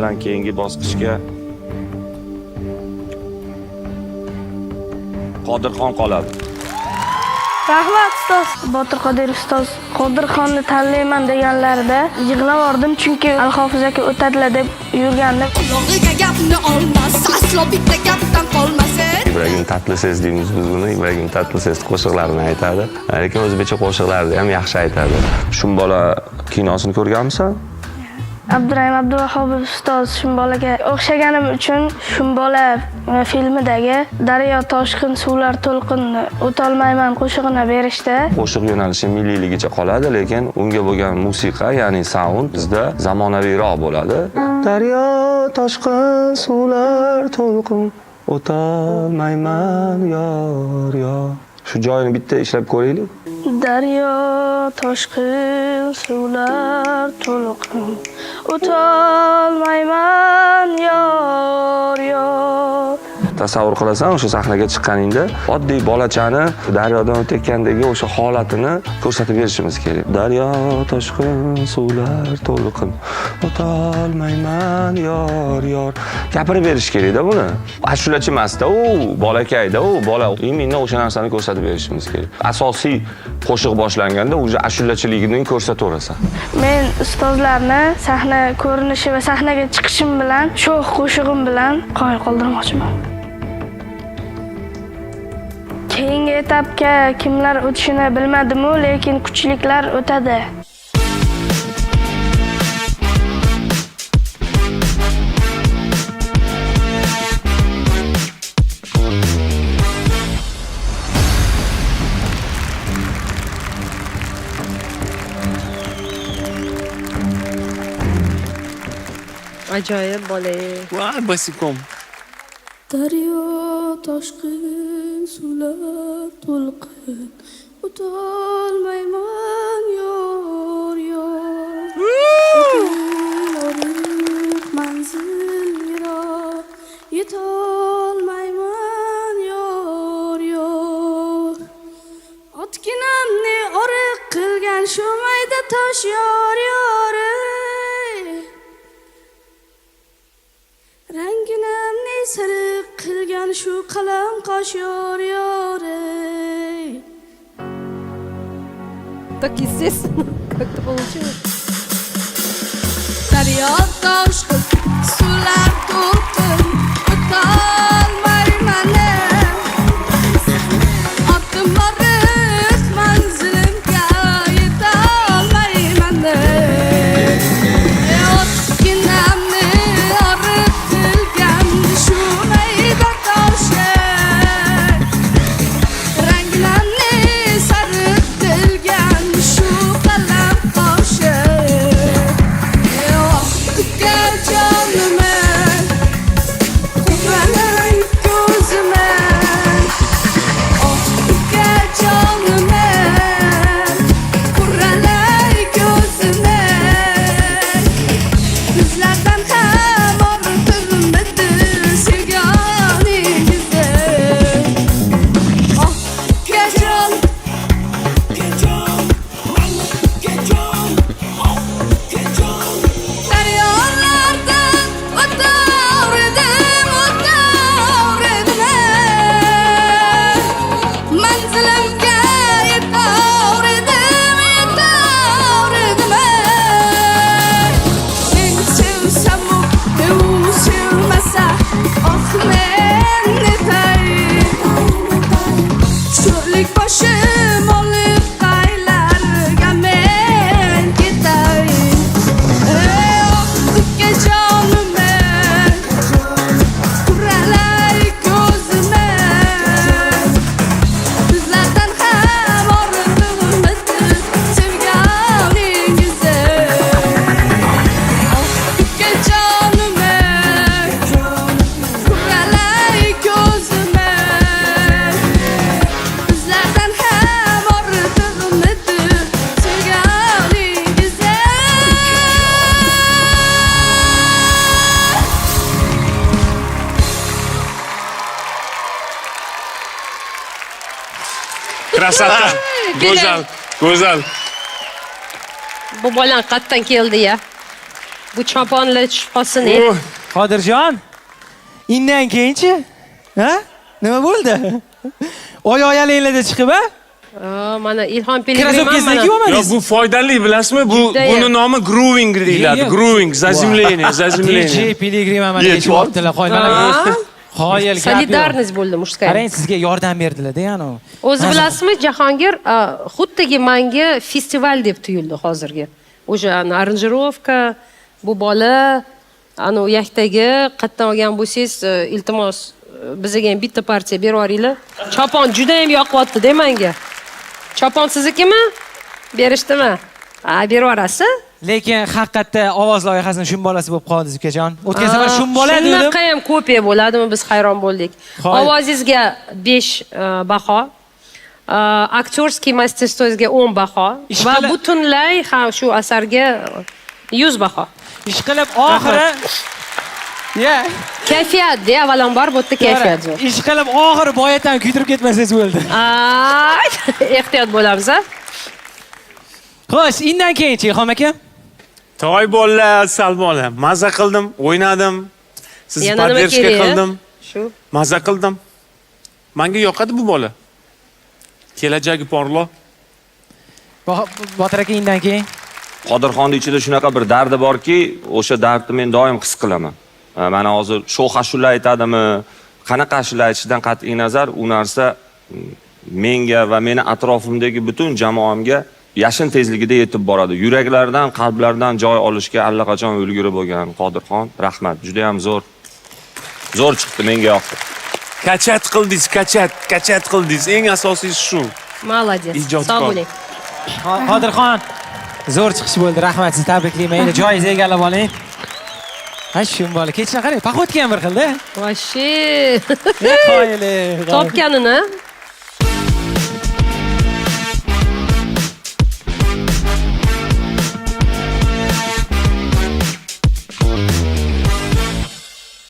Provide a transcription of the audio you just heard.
bilan keyingi bosqichga Qodirxon qoladi. Rahmat ustoz. Botir Qodirov ustoz Qodirxonni tanlayman deganlarida yig'lavordim, chunki Alhofiz aka o'tadilar deb yurgandim. Quloqiga gapni olmas, aslo bitta gapdan qolmasin. Ibragim Tatlises deymiz biz buni. Ibragim Tatlises qo'shiqlarini aytadi. Lekin o'zbekcha qo'shiqlarni ham yaxshi aytadi. Shumbola kinosini ko'rganmisan? Abdurahim Abduvahobov ustoz Shumbolaga o'xshaganim uchun Shumbola filmidagi Daryo toshqin suvlar to'lqin o'tolmayman qo'shig'ini berishdi. Qo'shiq yo'nalishi milliyligicha qoladi, lekin unga bo'lgan musiqa, ya'ni sound bizda zamonaviyroq bo'ladi. Daryo toshqin suvlar to'lqin o'tolmayman yor yor. Shu joyini bitta ishlab ko'raylik. Daryo toshqin suvlar to'lqin o'tolmayman yor yor. Tasavvur qilasan, o'sha sahnaga chiqqaningda oddiy bolachani daryodan o'tayotgandagi o'sha holatini ko'rsatib berishimiz kerak. Daryo toshqin suvlar to'lqin o'tolmayman yor yor. Gapirib berish kerak-da buni. Ashulachi emas-da, u bolakayda, u bola. Imminni o'sha narsani ko'rsatib berishimiz kerak. Asosiy qo'shiq boshlanganda o'sha ashulachiligini ko'rsataverasan. Men ustozlarni sahna ko'rinishi va sahnaga chiqishim bilan, sho'x qo'shig'im bilan qoyil qoldirmoqchiman. Keyingi etapga kimlar o'tishini bilmadim-u, lekin kuchliklar o'tadi. Ajoyib bola. Voy, basikom. Daryo toshqin suvlar to'lqin o'tolmayman yor yor. Manzil yiroq yetolmayman yor yor. Otginamni oriq qilgan shu mayda tosh yor yor. Ranginamni sariq qilgan shu qalam qosh yor yor. Так естественно, как-то получилось. Daryo toshqin suvlar to'lqin o'tolmayman. Otim oriq manzilimga yetolmayman. Otginamni oriq qilgan shu mayda toshi, ranginamni sariq qilgan shu qalam qoshi. Krasota. Go'zal, go'zal. Bu bolang qayerdan keldi ya? Bu choponli shubhasi ne? Qodirjon, indan keyinchi? Ha? Nima bo'ldi? Oyoqlaringlarda chiqib, ha? Mana Ilhom Pelegrin Krossovkasini mana. kiyib Yo, olmadingiz? bu foydali, bilasizmi? Judayam. Buni nomi grooving deyiladi. Yo'q. Grooving, zazimlение, DJ zazimlение. Piligrim mana Yetib yechib olibdilar. Qo'y mana. Qoyil gap yo'q. Solidarность bo'ldi mushkay. Qarang, sizga yordam berdilar-da, yana. O'zi bilasizmi, Jahongir xuddiki menga festival deb tuyuldi hozirgi. O'sha aranjirovka, bu bola ana u yakdagi qayerdan olgan bo'lsangiz, iltimos bizga ham bitta partiya berib yuboringlar. Chopon juda ham yoqyapti-da menga. Chopon siznikimi? Berishdimi? Ha, berib yuborasiz? Lekin haqiqatda ovoz loyihasining shum bolasi bo'lib qoldingiz, ukajon. O'tgan safar shum bola dedim. Shunaqa ham kopiya bo'ladimi? Biz hayron bo'ldik. Hoy. Ovozingizga 5 baho. Aktyorskiy masтерство'ngizga 10 baho va Ishqilib- butunlay ham shu asarga 100 baho. Ish qilib oxiri Ya, Kayfiyat de avvalambor bu yerda kayfiyat zo'r. ish qilib oxiri boyatdan kuydirib ketmasangiz bo'ldi. Ehtiyot bo'lamiz, a? Xo'sh, indan keyinchi Ilhom aka? Toy bolalar, salmonlar. Maza qildim, o'ynadim. Sizni Yana nima poddershka kerak? qildim. Shu. Maza qildim. Menga yoqadi bu bola. Kelajagi porloq. Botir aka indan keyin. Qodirxonni ichida shunaqa bir dardi borki, o'sha dardni men doim his qilaman. Mana hozir sho'x ashula aytadimi, qanaqa ashula aytishidan qat'iy nazar, u narsa menga va meni atrofimdagi butun jamoamga yashin tezligida yetib boradi. Yuraklardan, qalblardan joy olishga allaqachon ulguri bo'lgan Qodirxon, rahmat. Juda ham zo'r chiqdi, menga yoqdi. Kachat qildingiz, kachat qildingiz. Eng asosiysi shu. Молодец. Ijodkor. Sog' bo'ling. Qodirxon, zo'r chiqish bo'ldi. Rahmat, sizni tabriklayman. Endi joyingizni egallab oling. Ha, shum bola. Kechdan qarang, paxotga ham bir xilda. Voshshi. Qoyili. Topganini